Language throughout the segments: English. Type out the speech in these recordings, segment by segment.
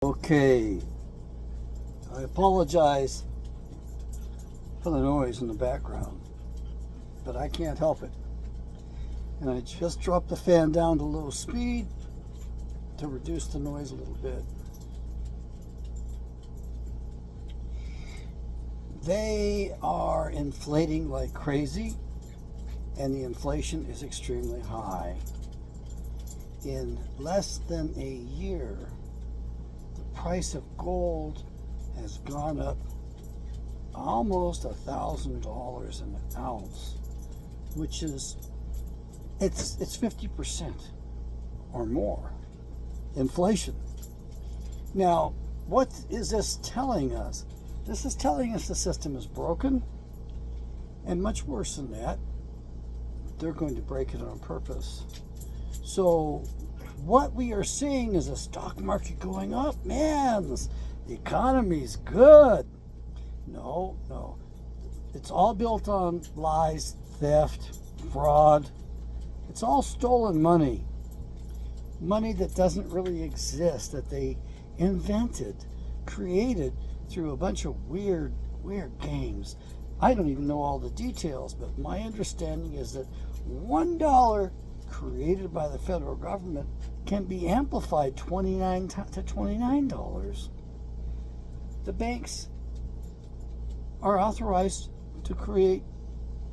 Okay, I apologize for the noise in the background, but I can't help it. And I just dropped the fan down to low speed to reduce the noise a little bit. They are inflating like crazy, and the inflation is extremely high. In less than a year, the price of gold has gone up almost $1,000 an ounce, which is it's 50% or more inflation. Now, what is this telling us? This is telling us the system is broken, and much worse than that, they're going to break it on purpose. So what we are seeing is a stock market going up. Man, the economy's good. No. It's all built on lies, theft, fraud. It's all stolen money. Money that doesn't really exist, that they invented, created through a bunch of weird games. I don't even know all the details, but my understanding is that $1 created by the federal government can be amplified to $29. The banks are authorized to create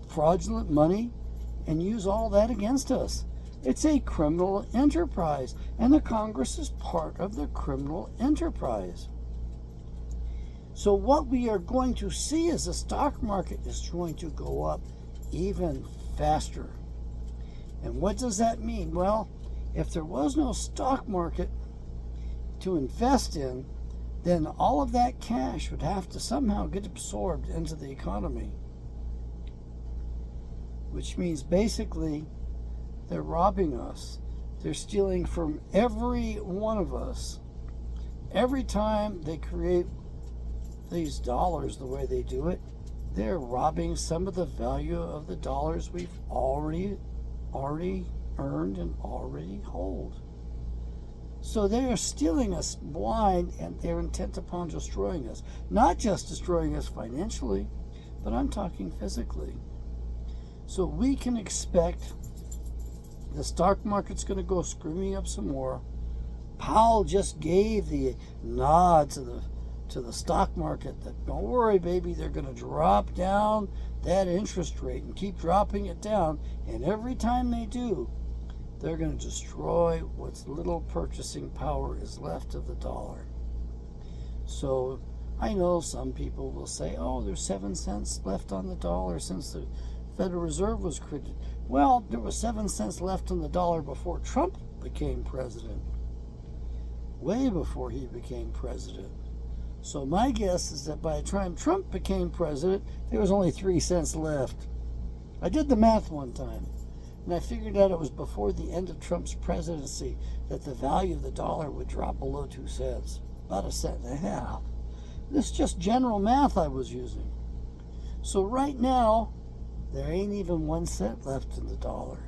fraudulent money and use all that against us. It's a criminal enterprise, and the Congress is part of the criminal enterprise. So what we are going to see is the stock market is going to go up even faster. And what does that mean? Well, if there was no stock market to invest in, then all of that cash would have to somehow get absorbed into the economy. Which means basically they're robbing us. They're stealing from every one of us. Every time they create these dollars the way they do it, they're robbing some of the value of the dollars we've already earned and already hold. So they are stealing us blind, and they're intent upon destroying us. Not just destroying us financially, but I'm talking physically. So we can expect the stock market's going to go screaming up some more. Powell just gave the nod to the stock market that, don't worry, baby, they're going to drop down that interest rate and keep dropping it down. And every time they do, they're going to destroy what little purchasing power is left of the dollar. So I know some people will say, oh, there's 7 cents left on the dollar since the Federal Reserve was created. Well, there was 7 cents left on the dollar before Trump became president. Way before he became president. So my guess is that by the time Trump became president, there was only 3 cents left. I did the math one time, and I figured out it was before the end of Trump's presidency that the value of the dollar would drop below 2 cents, about 1.5 cents. This is just general math I was using. So right now, there ain't even 1 cent left in the dollar.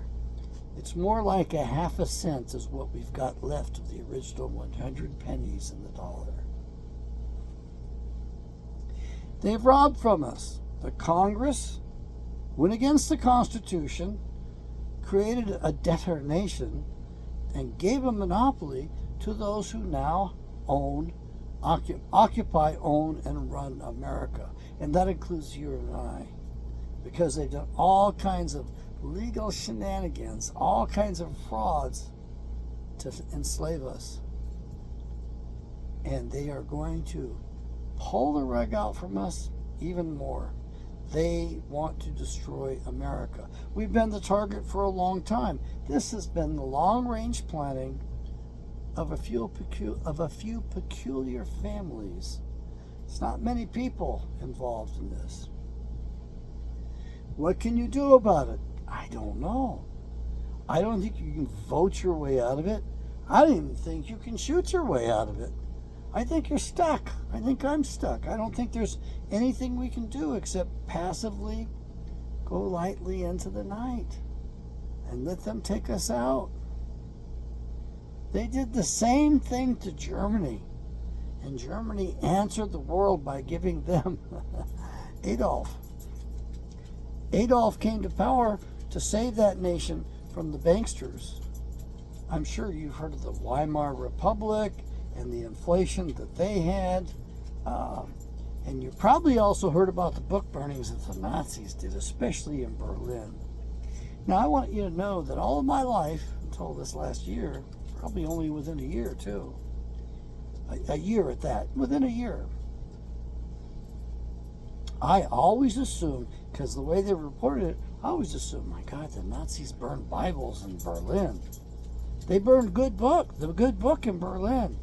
It's more like 0.5 cent is what we've got left of the original 100 pennies in the dollar. They've robbed from us. The Congress went against the Constitution, created a debtor nation, and gave a monopoly to those who now occupy, own, and run America. And that includes you and I. Because they've done all kinds of legal shenanigans, all kinds of frauds to enslave us. And they are going to pull the rug out from us even more. They want to destroy America. We've been the target for a long time. This has been the long-range planning of a few peculiar families. It's not many people involved in this. What can you do about it? I don't know. I don't think you can vote your way out of it. I don't even think you can shoot your way out of it. I think you're stuck. I think I'm stuck. I don't think there's anything we can do except passively go lightly into the night and let them take us out. They did the same thing to Germany. And Germany answered the world by giving them Adolf. Adolf came to power to save that nation from the banksters. I'm sure you've heard of the Weimar Republic and the inflation that they had. And you probably also heard about the book burnings that the Nazis did, especially in Berlin. Now, I want you to know that all of my life, until this last year, probably only within a year too, a year at that, within a year, I always assumed, because the way they reported it, I always assumed, my God, the Nazis burned Bibles in Berlin. They burned the good book in Berlin.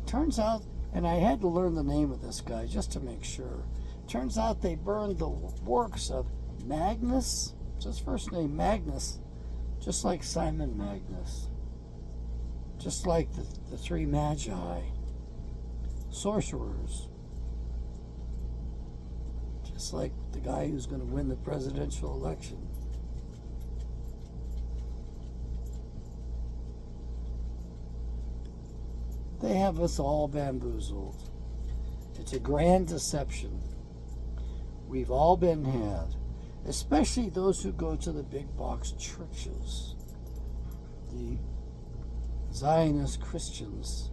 Turns out, and I had to learn the name of this guy just to make sure. Turns out they burned the works of Magnus, it's his first name, Magnus, just like Simon Magnus, just like the three magi, sorcerers, just like the guy who's going to win the presidential election. They have us all bamboozled. It's a grand deception. We've all been had, especially those who go to the big box churches. The Zionist Christians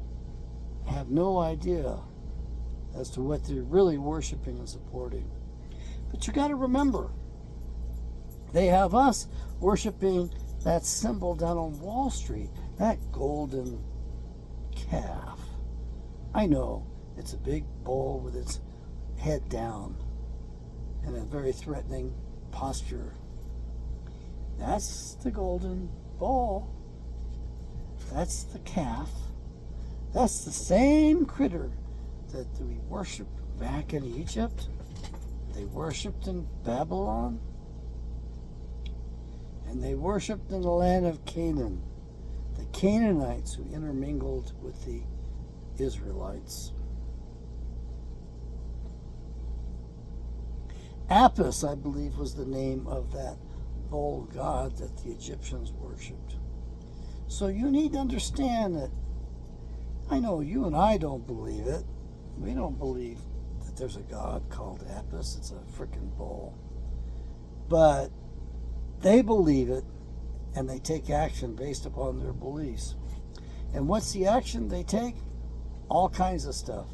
have no idea as to what they're really worshiping and supporting. But you got to remember, they have us worshiping that symbol down on Wall Street, that golden calf. I know it's a big bull with its head down and a very threatening posture. That's the golden bull. That's the calf. That's the same critter that we worshiped back in Egypt. They worshipped in Babylon. And they worshipped in the land of Canaan. The Canaanites who intermingled with the Israelites. Apis, I believe, was the name of that bull god that the Egyptians worshipped. So you need to understand that, I know you and I don't believe it. We don't believe that there's a god called Apis. It's a freaking bull. But they believe it, and they take action based upon their beliefs. And what's the action they take? All kinds of stuff.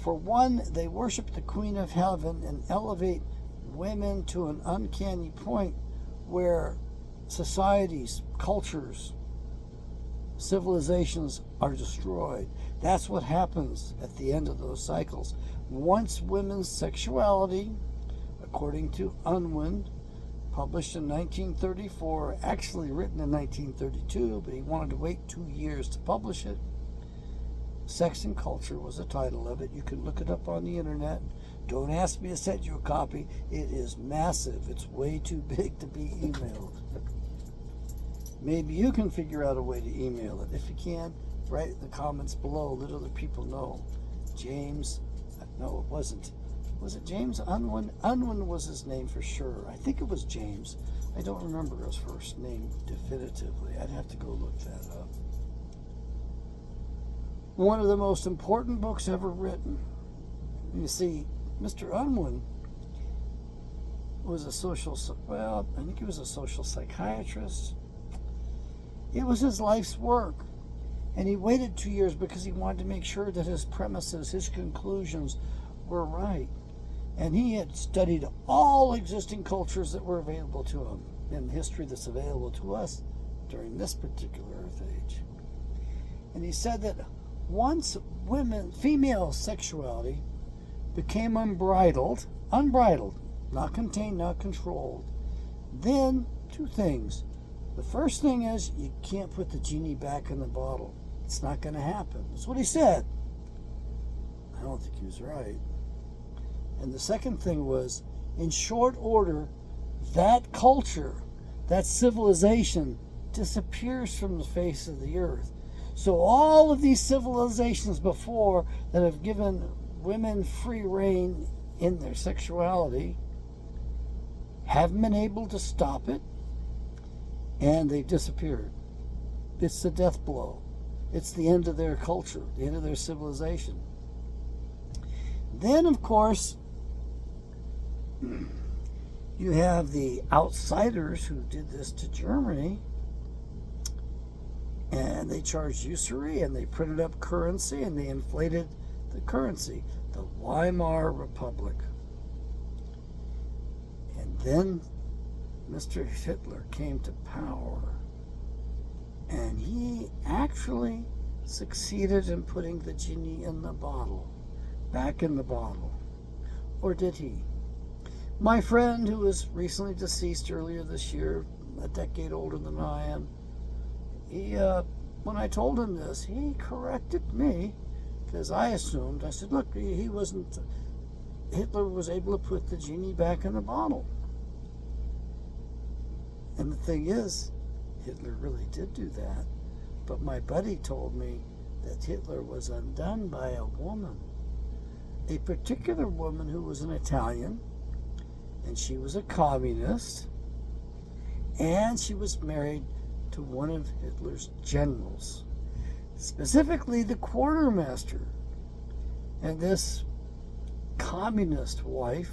For one, they worship the Queen of Heaven and elevate women to an uncanny point where societies, cultures, civilizations are destroyed. That's what happens at the end of those cycles. Once women's sexuality, according to Unwin, published in 1934, actually written in 1932, but he wanted to wait 2 years to publish it. Sex and Culture was the title of it. You can look it up on the internet. Don't ask me to send you a copy. It is massive. It's way too big to be emailed. Maybe you can figure out a way to email it. If you can, write in the comments below. Let other people know. James, no, it wasn't. Was it James Unwin? Unwin was his name for sure. I think it was James. I don't remember his first name definitively. I'd have to go look that up. One of the most important books ever written. You see, Mr. Unwin was a I think he was a social psychiatrist. It was his life's work. And he waited 2 years because he wanted to make sure that his premises, his conclusions were right. And he had studied all existing cultures that were available to him in history that's available to us during this particular Earth age. And he said that once female sexuality became unbridled, not contained, not controlled, then two things. The first thing is you can't put the genie back in the bottle. It's not going to happen. That's what he said. I don't think he was right. And the second thing was, in short order, that culture, that civilization disappears from the face of the earth. So all of these civilizations before that have given women free reign in their sexuality haven't been able to stop it, and they've disappeared. It's the death blow. It's the end of their culture, the end of their civilization. Then, of course, you have the outsiders who did this to Germany, and they charged usury, and they printed up currency, and they inflated the currency, the Weimar Republic. And then Mr. Hitler came to power, and he actually succeeded in putting the genie in the bottle, back in the bottle. Or did he? My friend, who was recently deceased earlier this year, a decade older than I am, he, when I told him this, he corrected me, because I assumed, I said, look, Hitler was able to put the genie back in the bottle. And the thing is, Hitler really did do that. But my buddy told me that Hitler was undone by a woman, a particular woman who was an Italian, and she was a communist, and she was married to one of Hitler's generals, specifically the quartermaster. And this communist wife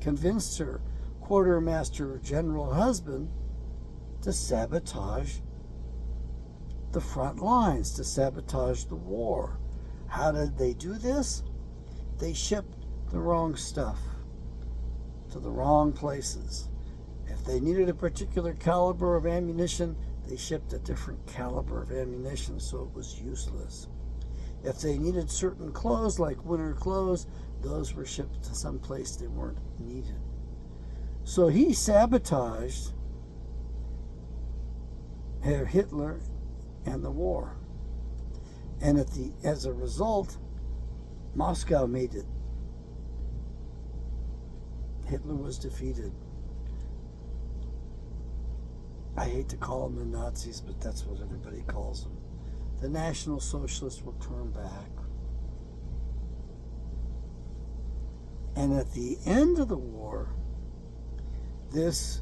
convinced her quartermaster general husband to sabotage the front lines, to sabotage the war. How did they do this? They shipped the wrong stuff to the wrong places. If they needed a particular caliber of ammunition, they shipped a different caliber of ammunition, so it was useless. If they needed certain clothes, like winter clothes, those were shipped to some place they weren't needed. So he sabotaged Hitler and the war. And as a result, Moscow made it. Hitler was defeated. I hate to call them the Nazis, but that's what everybody calls them. The National Socialists were turned back. And at the end of the war, this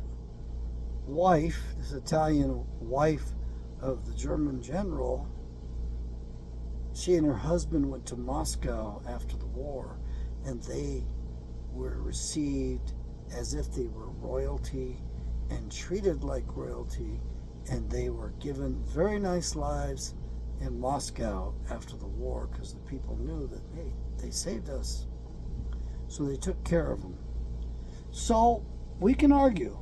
wife, this Italian wife of the German general, she and her husband went to Moscow after the war, and they were received as if they were royalty and treated like royalty, and they were given very nice lives in Moscow after the war, because the people knew that, hey, they saved us. So they took care of them. So we can argue.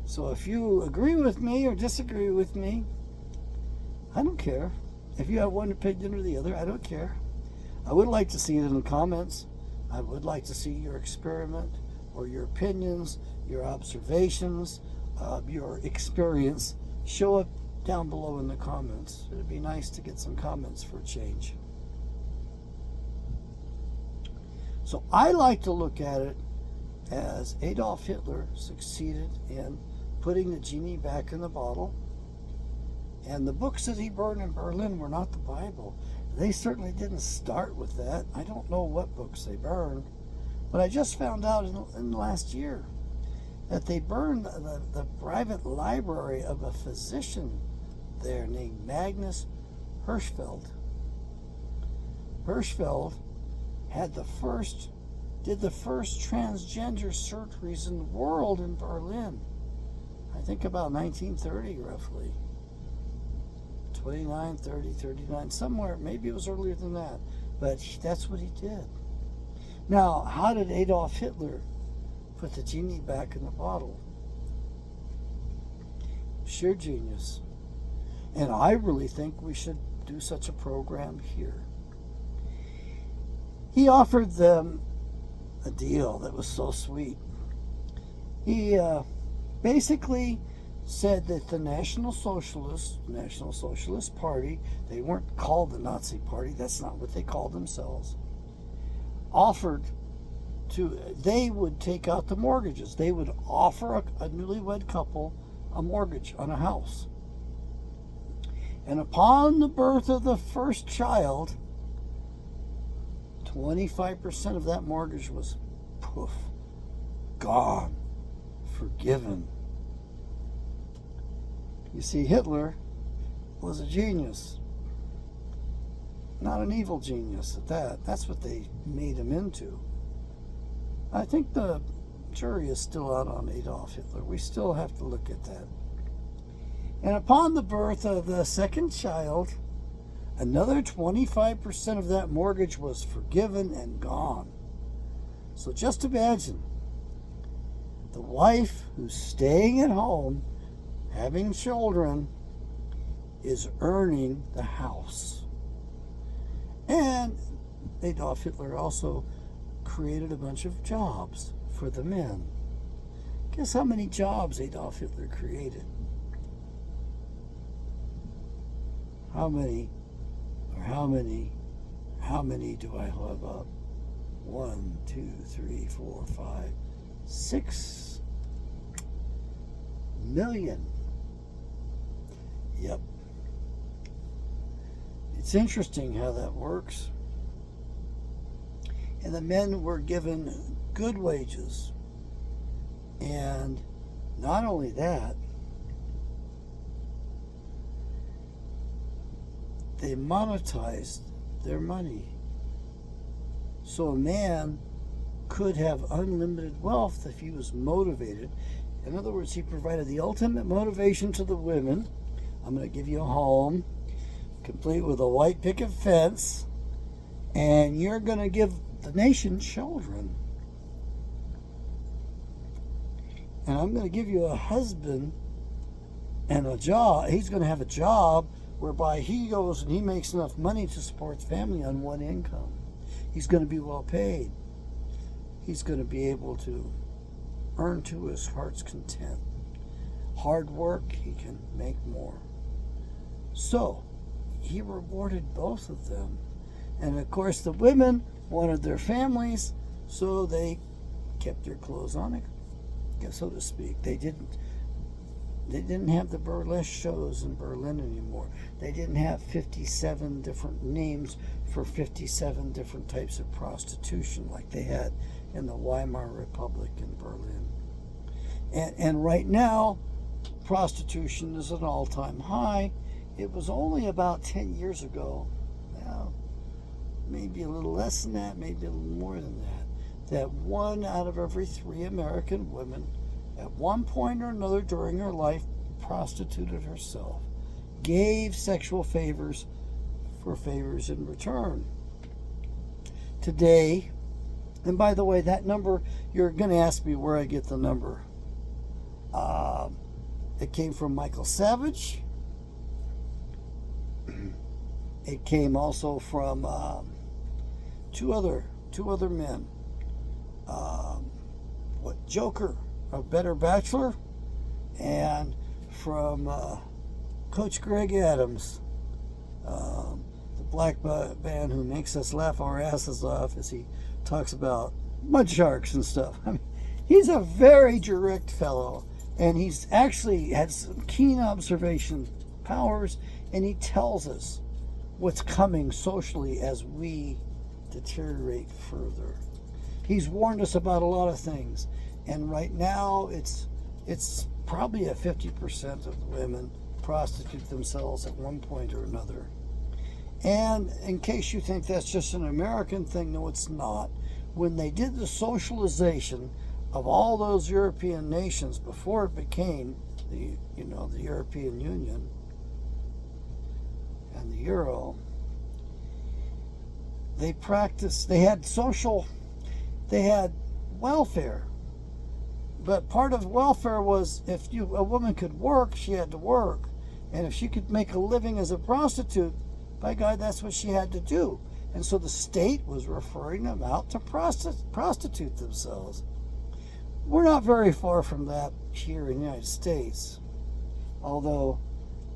So if you agree with me or disagree with me, I don't care. If you have one opinion or the other, I don't care. I would like to see it in the comments. I would like to see your experiment or your opinions, your observations, your experience. Show it down below in the comments. It'd be nice to get some comments for a change. So I like to look at it as Adolf Hitler succeeded in putting the genie back in the bottle. And the books that he burned in Berlin were not the Bible. They certainly didn't start with that. I don't know what books they burned, but I just found out in the last year that they burned the private library of a physician there named Magnus Hirschfeld. Hirschfeld did the first transgender surgeries in the world in Berlin. I think about 1930, roughly. 29, 30, 39, somewhere. Maybe it was earlier than that. But that's what he did. Now, how did Adolf Hitler put the genie back in the bottle? Sheer genius. And I really think we should do such a program here. He offered them a deal that was so sweet. He basically said that the National Socialist Party, they weren't called the Nazi Party, that's not what they called themselves, they would take out the mortgages. They would offer a newlywed couple a mortgage on a house. And upon the birth of the first child, 25% of that mortgage was poof, gone, forgiven. You see, Hitler was a genius. Not an evil genius at that. That's what they made him into. I think the jury is still out on Adolf Hitler. We still have to look at that. And upon the birth of the second child, another 25% of that mortgage was forgiven and gone. So just imagine the wife who's staying at home, having children, is earning the house. And Adolf Hitler also created a bunch of jobs for the men. Guess how many jobs Adolf Hitler created? How many do I have up? 1, 2, 3, 4, 5, 6 million. Yep. It's interesting how that works. And the men were given good wages. And not only that, they monetized their money. So a man could have unlimited wealth if he was motivated. In other words, he provided the ultimate motivation to the women. I'm going to give you a home, complete with a white picket fence, and you're going to give the nation children. And I'm going to give you a husband and a job. He's going to have a job whereby he goes and he makes enough money to support the family on one income. He's going to be well paid. He's going to be able to earn to his heart's content. Hard work, he can make more. So, he rewarded both of them. And of course, the women wanted their families, so they kept their clothes on, so to speak. They didn't have the burlesque shows in Berlin anymore. They didn't have 57 different names for 57 different types of prostitution like they had in the Weimar Republic in Berlin. And right now, prostitution is an all-time high. It was only about 10 years ago, now maybe a little less than that, maybe a little more than that, that 1 out of every 3 American women at one point or another during her life prostituted herself, gave sexual favors for favors in return. Today, and by the way, that number, you're going to ask me where I get the number. It came from Michael Savage. It came also from two other men. Joker, a Better Bachelor, and from Coach Greg Adams, the black man who makes us laugh our asses off as he talks about mud sharks and stuff. I mean, he's a very direct fellow, and he's actually had some keen observation powers, and he tells us what's coming socially as we deteriorate further. He's warned us about a lot of things, and right now it's probably a 50% of women prostitute themselves at one point or another. And in case you think that's just an American thing, no, it's not. When they did the socialization of all those European nations before it became the European Union and the Euro, they had welfare. But part of welfare was if a woman could work, she had to work. And if she could make a living as a prostitute, by God, that's what she had to do. And so the state was referring them out to prostitute themselves. We're not very far from that here in the United States, although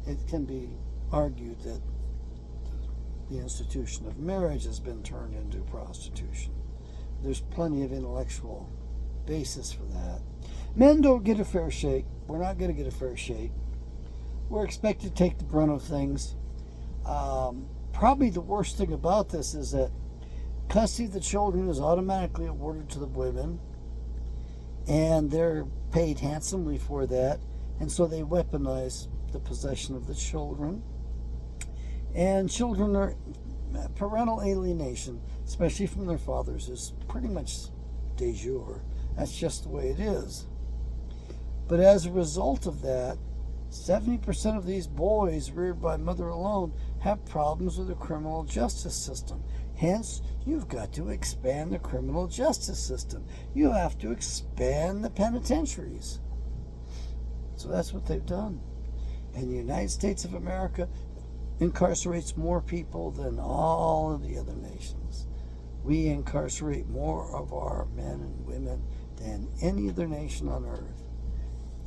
it can be argued that the institution of marriage has been turned into prostitution. There's plenty of intellectual basis for that. Men don't get a fair shake. We're not going to get a fair shake. We're expected to take the brunt of things. Probably the worst thing about this is that custody of the children is automatically awarded to the women, and they're paid handsomely for that, and so they weaponize the possession of the children. And children are, parental alienation, especially from their fathers, is pretty much de jure. That's just the way it is. But as a result of that, 70% of these boys reared by mother alone have problems with the criminal justice system. Hence, you've got to expand the criminal justice system. You have to expand the penitentiaries. So that's what they've done. And the United States of America incarcerates more people than all of the other nations. We incarcerate more of our men and women than any other nation on earth.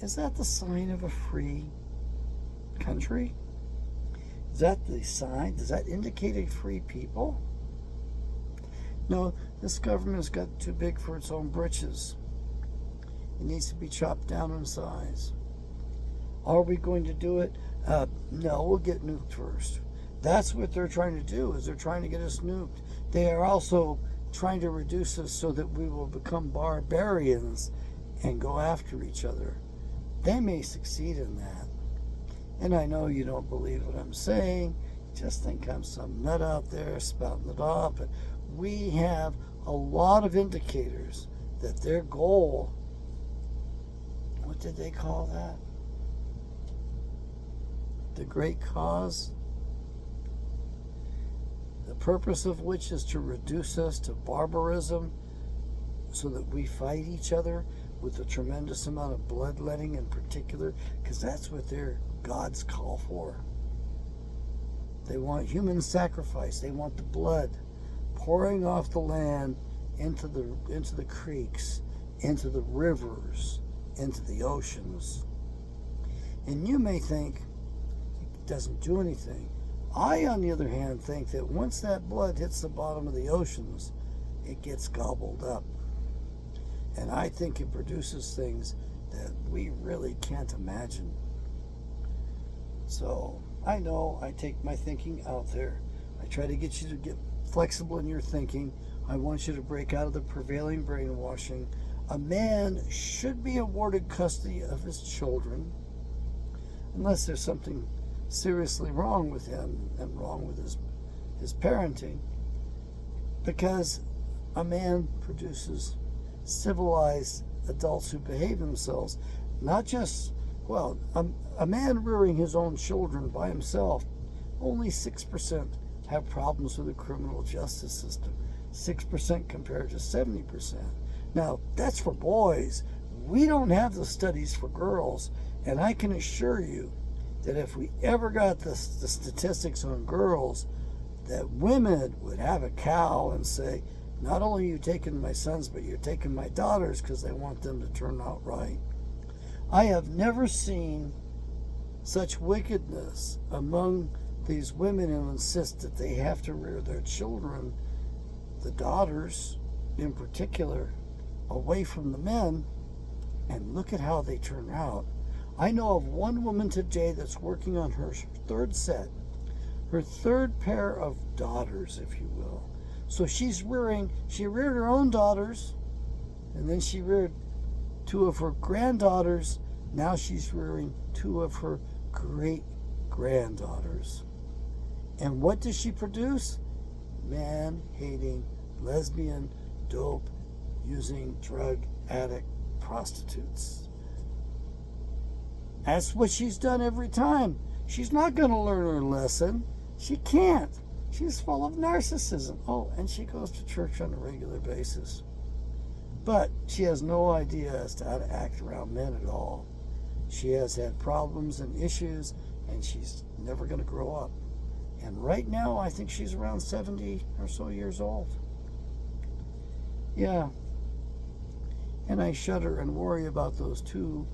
Is that the sign of a free country? Is that the sign? Does that indicate a free people? No, this government has got too big for its own britches. It needs to be chopped down in size. Are we going to do it? No, we'll get nuked first. That's what they're trying to do, is they're trying to get us nuked. They are also trying to reduce us so that we will become barbarians and go after each other. They may succeed in that. And I know you don't believe what I'm saying. Just think I'm some nut out there spouting it off. But we have a lot of indicators that their goal, what did they call that? The great cause? The purpose of which is to reduce us to barbarism so that we fight each other with a tremendous amount of bloodletting in particular, because that's what their gods call for. They want human sacrifice. They want the blood pouring off the land into the creeks, into the rivers, into the oceans. And you may think it doesn't do anything. I, on the other hand, think that once that blood hits the bottom of the oceans, it gets gobbled up. And I think it produces things that we really can't imagine. So, I know I take my thinking out there. I try to get you to get flexible in your thinking. I want you to break out of the prevailing brainwashing. A man should be awarded custody of his children, unless there's something seriously wrong with him and wrong with his parenting, because a man produces civilized adults who behave themselves. Not just, well, a man rearing his own children by himself, only 6% have problems with the criminal justice system. 6% compared to 70%. Now, that's for boys. We don't have the studies for girls, and I can assure you that if we ever got the statistics on girls, that women would have a cow and say, not only are you taking my sons, but you're taking my daughters because they want them to turn out right. I have never seen such wickedness among these women who insist that they have to rear their children, the daughters in particular, away from the men, and look at how they turn out. I know of one woman today that's working on her third pair of daughters, if you will. So she reared her own daughters, and then she reared two of her granddaughters. Now she's rearing two of her great-granddaughters. And what does she produce? Man-hating, lesbian, dope-using, drug addict prostitutes. That's what she's done every time. She's not going to learn her lesson. She can't. She's full of narcissism. Oh, and she goes to church on a regular basis. But she has no idea as to how to act around men at all. She has had problems and issues, and she's never going to grow up. And right now, I think she's around 70 or so years old. Yeah. And I shudder and worry about those two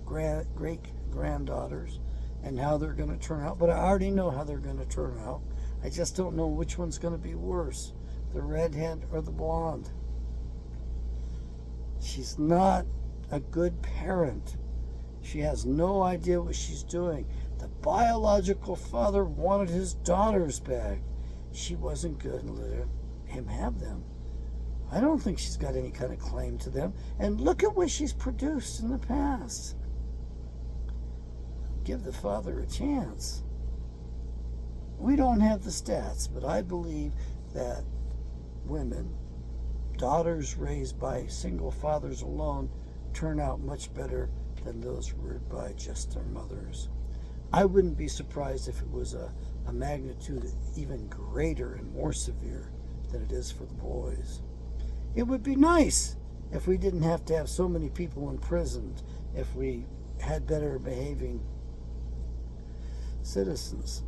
great-granddaughters and how they're going to turn out. But I already know how they're going to turn out. I just don't know which one's going to be worse, the redhead or the blonde. She's not a good parent. She has no idea what she's doing. The biological father wanted his daughters back. She wasn't going to let him have them. I don't think she's got any kind of claim to them. And look at what she's produced in the past. Give the father a chance. We don't have the stats, but I believe that women, daughters raised by single fathers alone, turn out much better than those reared by just their mothers. I wouldn't be surprised if it was a magnitude even greater and more severe than it is for the boys. It would be nice if we didn't have to have so many people imprisoned, if we had better behaving citizens,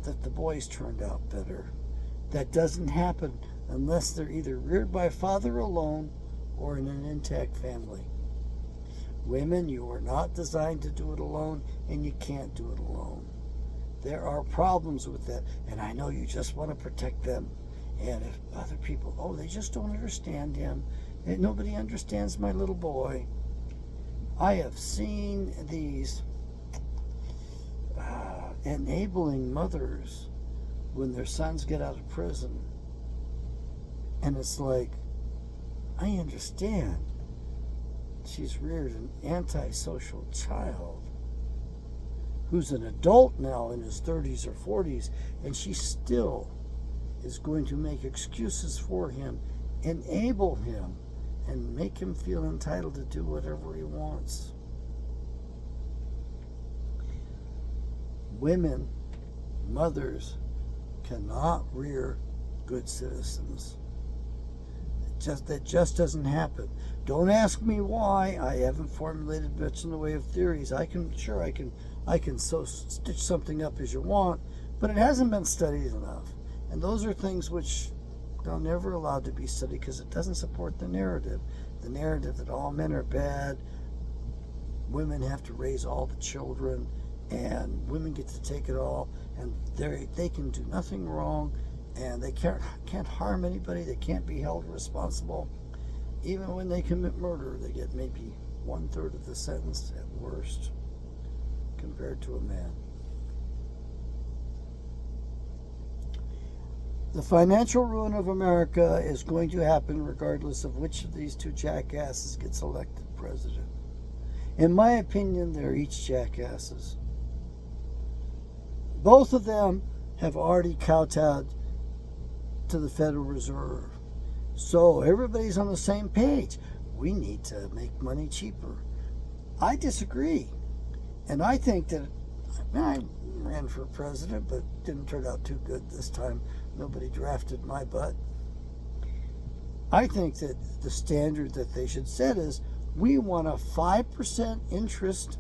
that the boys turned out better. That doesn't happen unless they're either reared by a father alone or in an intact family. Women, you are not designed to do it alone, and you can't do it alone. There are problems with that, and I know you just want to protect them. And if other people, oh, they just don't understand him, and nobody understands my little boy. I have seen these enabling mothers when their sons get out of prison, and it's like, I understand. She's reared an antisocial child who's an adult now in his 30s or 40s, and she still is going to make excuses for him, enable him, and make him feel entitled to do whatever he wants. Women, mothers, cannot rear good citizens. That just doesn't happen. Don't ask me why. I haven't formulated much in the way of theories. I can so stitch something up as you want, but it hasn't been studied enough. And those are things which are never allowed to be studied because it doesn't support the narrative that all men are bad, women have to raise all the children, and women get to take it all, and they can do nothing wrong, and they can't harm anybody. They can't be held responsible. Even when they commit murder, they get maybe 1/3 of the sentence at worst compared to a man. The financial ruin of America is going to happen regardless of which of these two jackasses gets elected president. In my opinion, they're each jackasses. Both of them have already kowtowed to the Federal Reserve. So everybody's on the same page. We need to make money cheaper. I disagree. And I think that I ran for president, but didn't turn out too good this time. Nobody drafted my butt. I think that the standard that they should set is we want a 5% interest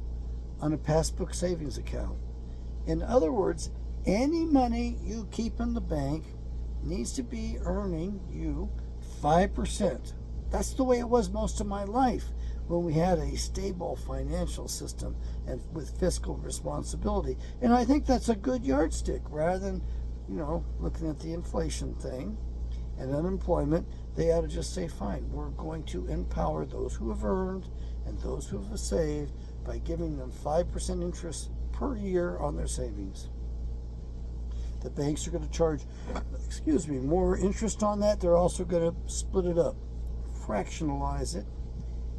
on a passbook savings account. In other words, any money you keep in the bank needs to be earning you 5%. That's the way it was most of my life when we had a stable financial system and with fiscal responsibility. And I think that's a good yardstick rather than, looking at the inflation thing and unemployment. They ought to just say, fine, we're going to empower those who have earned and those who have saved by giving them 5% interest per year on their savings. The banks are going to charge, more interest on that. They're also going to split it up, fractionalize it,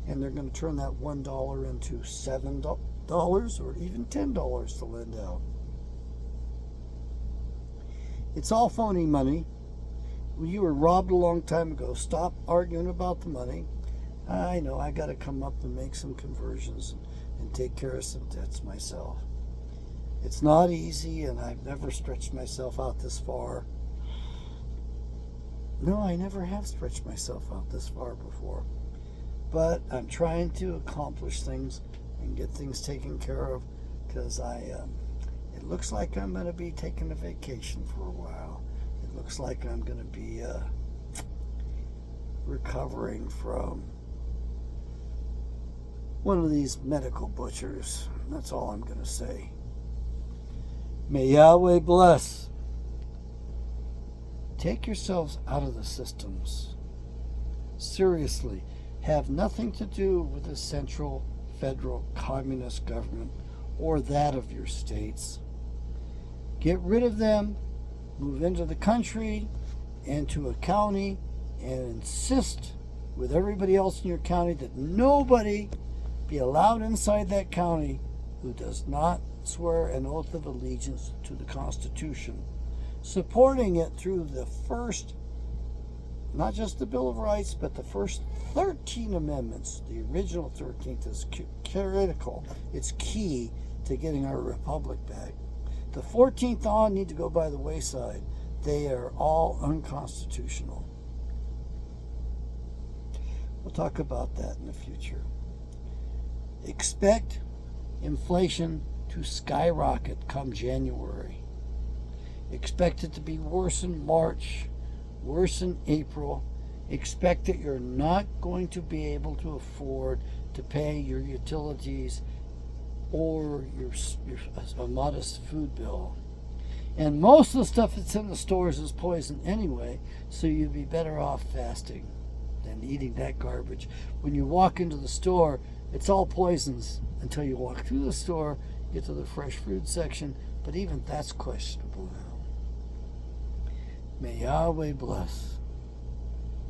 and they're going to turn that $1 into $7 or even $10 to lend out. It's all phony money. You were robbed a long time ago. Stop arguing about the money. I know I got to come up and make some conversions and take care of some debts myself. It's not easy, and I've never stretched myself out this far. No, I never have stretched myself out this far before. But I'm trying to accomplish things and get things taken care of because it looks like I'm going to be taking a vacation for a while. It looks like I'm going to be recovering from one of these medical butchers. That's all I'm going to say. May Yahweh bless. Take yourselves out of the systems. Seriously, have nothing to do with the central federal communist government or that of your states. Get rid of them, move into the country and to a county, and insist with everybody else in your county that nobody be allowed inside that county who does not swear an oath of allegiance to the Constitution supporting it through the first, not just the Bill of Rights, but the first 13 amendments. The original 13th is critical. It's key to getting our republic back. The 14th on need to go by the wayside. They are all unconstitutional. We'll talk about that in the future. Expect inflation to skyrocket come January. Expect it to be worse in March, worse in April. Expect that you're not going to be able to afford to pay your utilities or your a modest food bill. And most of the stuff that's in the stores is poison anyway, so you'd be better off fasting than eating that garbage. When you walk into the store, it's all poisons until you walk through the store, get to the fresh fruit section, but even that's questionable now. May Yahweh bless.